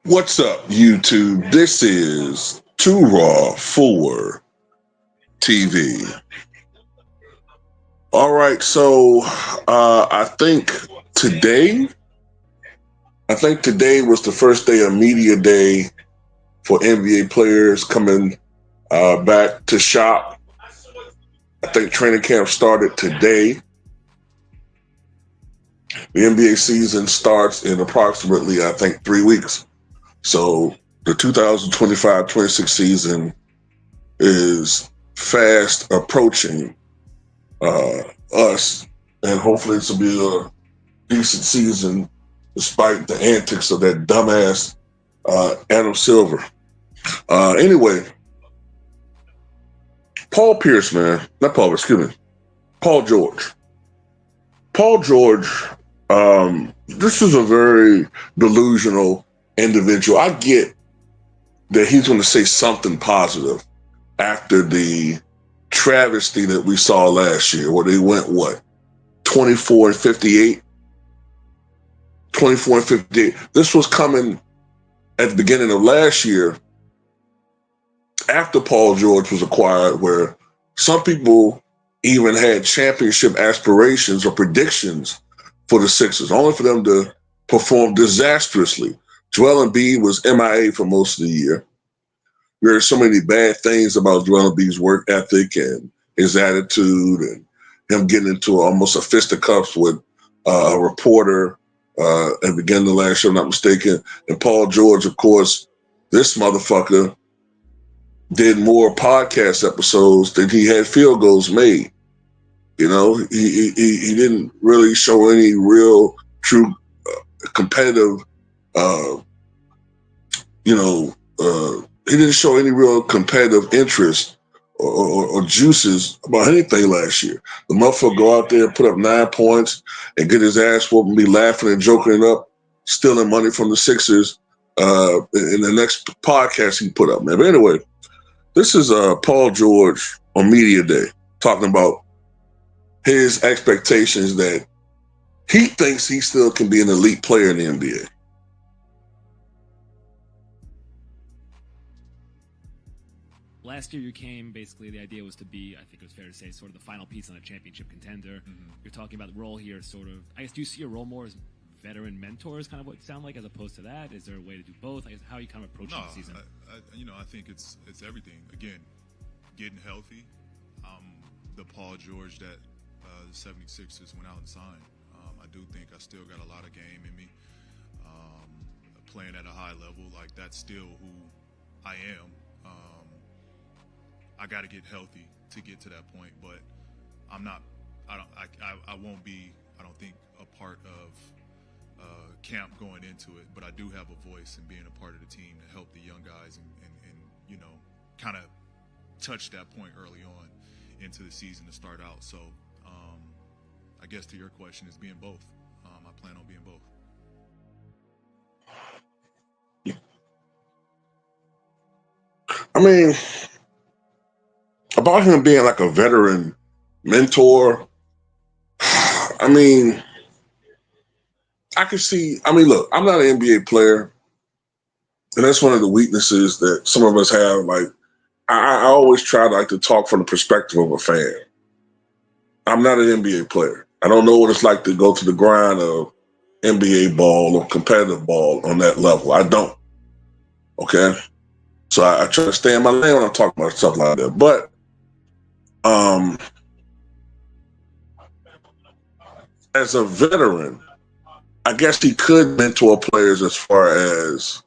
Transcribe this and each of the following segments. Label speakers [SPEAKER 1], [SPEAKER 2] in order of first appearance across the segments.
[SPEAKER 1] What's up, YouTube? This is Too Raw for TV. All right, so today, I think today was the first day of media day for NBA players coming back to shop. I think training camp started today. The NBA season starts in approximately, I think, 3 weeks. So the 2025-26 season is fast approaching us, and hopefully this will be a decent season despite the antics of that dumbass Adam Silver. Anyway, Paul Pierce, man, not Paul, excuse me, Paul George. Paul George, this is a very delusional individual. I get that he's going to say something positive after the travesty that we saw last year, where they went, 24 and 58? 24 and 58. This was coming at the beginning of last year after Paul George was acquired, where some people even had championship aspirations or predictions for the Sixers, only for them to perform disastrously. Joel Embiid was MIA for most of the year. There are so many bad things about Joel Embiid's work ethic and his attitude, and him getting into almost a fisticuffs with a reporter at the beginning of the last year, if I'm not mistaken. And Paul George, of course, this motherfucker did more podcast episodes than he had field goals made. You know, he didn't really show any real, true competitive, he didn't show any real competitive interest or juices about anything last year. The motherfucker go out there, put up 9 points, and get his ass whooped and be laughing and joking it up, stealing money from the Sixers in the next podcast he put up, man. But anyway, this is Paul George on Media Day talking about his expectations that he thinks he still can be an elite player in the NBA.
[SPEAKER 2] Last year you came, basically the idea was to be, I think it was fair to say, sort of the final piece on a championship contender. Mm-hmm. You're talking about the role here, sort of, I guess, do you see your role more as veteran mentor is kind of what it sounds like, as opposed to that? Is there a way to do both? I guess, how are you kind of approaching the season?
[SPEAKER 3] I think it's everything. Again, getting healthy. The Paul George that the 76ers went out and signed. I do think I still got a lot of game in me. Playing at a high level, like that's still who I am. I got to get healthy to get to that point, but I won't be, I don't think, a part of camp going into it, but I do have a voice in being a part of the team to help the young guys and kind of touch that point early on into the season to start out. So I guess to your question is being both. I plan on being both.
[SPEAKER 1] I mean, about him being like a veteran mentor, I mean, I can see, look, I'm not an NBA player, and that's one of the weaknesses that some of us have. Like, I always try to talk from the perspective of a fan. I'm not an NBA player. I don't know what it's like to go to the grind of NBA ball or competitive ball on that level. I don't. Okay? So I try to stay in my lane when I'm talking about stuff like that. But as a veteran, I guess he could mentor players as far as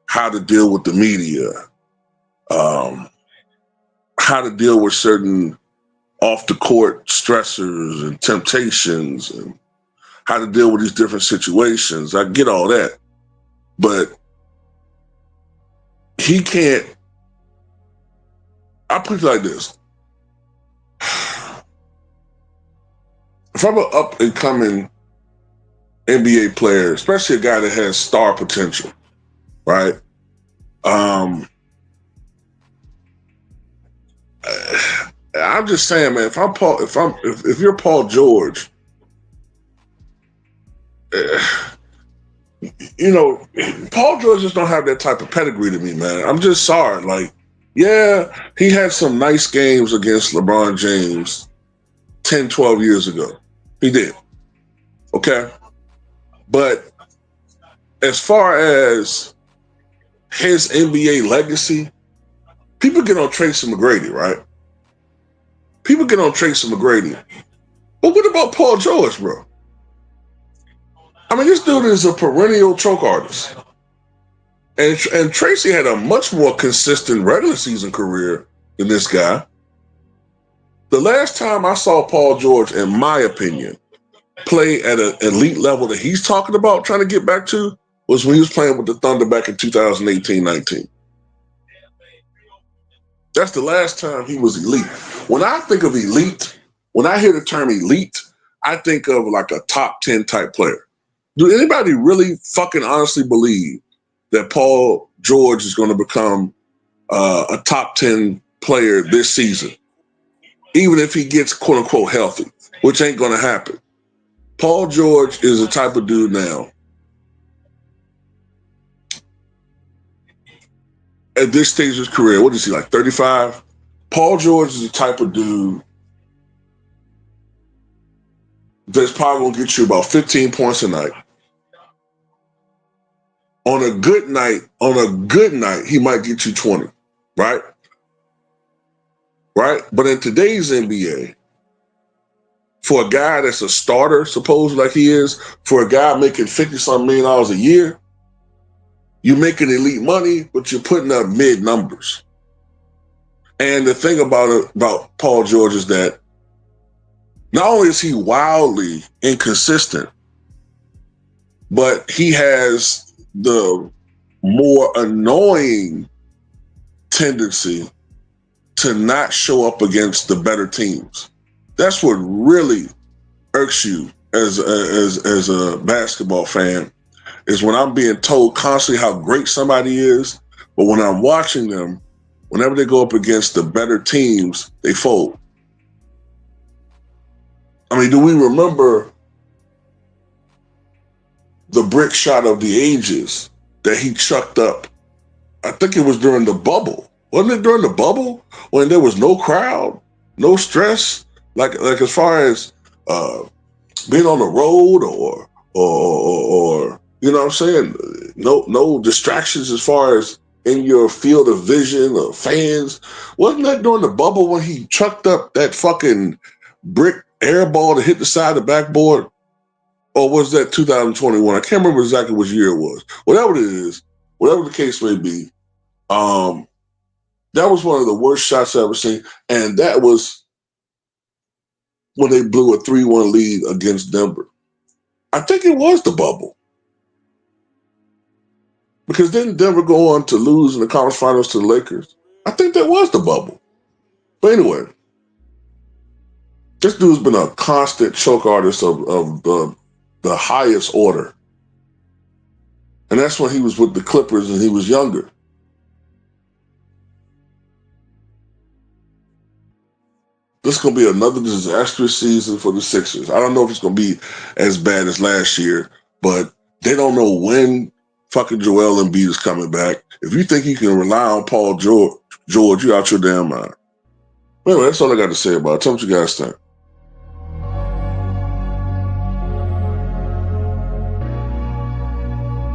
[SPEAKER 1] how to deal with the media, how to deal with certain off the court stressors and temptations, and how to deal with these different situations. I get all that, but he can't. I put it like this. If I'm an up and coming NBA player, especially a guy that has star potential, right? I'm just saying, man. If you're Paul George, you know, Paul George just don't have that type of pedigree to me, man. I'm just sorry. Like, yeah, he had some nice games against LeBron James 10, 12 years ago. He did. Okay. But as far as his NBA legacy, people get on Tracy McGrady, right? People get on Tracy McGrady. But what about Paul George, bro? I mean, this dude is a perennial choke artist. And Tracy had a much more consistent regular season career than this guy. The last time I saw Paul George, in my opinion, play at an elite level that he's talking about trying to get back to was when he was playing with the Thunder back in 2018-19. That's the last time he was elite. When I think of elite, when I hear the term elite, I think of like a top 10 type player. Do anybody really fucking honestly believe that Paul George is going to become a top 10 player this season, even if he gets quote unquote healthy, which ain't going to happen? Paul George is the type of dude now at this stage of his career. What is he, like 35? Paul George is the type of dude that's probably going to get you about 15 points a night. On a good night, he might get you 20, right? Right? But in today's NBA, for a guy that's a starter, supposed like he is, for a guy making $50-something million a year, you're making elite money, but you're putting up mid numbers. And the thing about Paul George is that not only is he wildly inconsistent, but he has the more annoying tendency to not show up against the better teams. That's what really irks you as a basketball fan, is when I'm being told constantly how great somebody is, but when I'm watching them, whenever they go up against the better teams, they fold. I mean, do we remember the brick shot of the ages that he chucked up? I think it was during the bubble. Wasn't it during the bubble when there was no crowd, no stress? Like as far as being on the road or you know what I'm saying? No distractions as far as in your field of vision or fans. Wasn't that during the bubble when he chucked up that fucking brick air ball to hit the side of the backboard? Or was that 2021? I can't remember exactly which year it was. Whatever it is, whatever the case may be, that was one of the worst shots I've ever seen. And that was when they blew a 3-1 lead against Denver. I think it was the bubble. Because didn't Denver go on to lose in the conference finals to the Lakers? I think that was the bubble. But anyway, this dude's been a constant choke artist of the highest order. And that's when he was with the Clippers and he was younger. This is going to be another disastrous season for the Sixers. I don't know if it's going to be as bad as last year, but they don't know when fucking Joel Embiid is coming back. If you think you can rely on Paul George, you're out your damn mind. Anyway, that's all I got to say about it. Tell me what you guys think.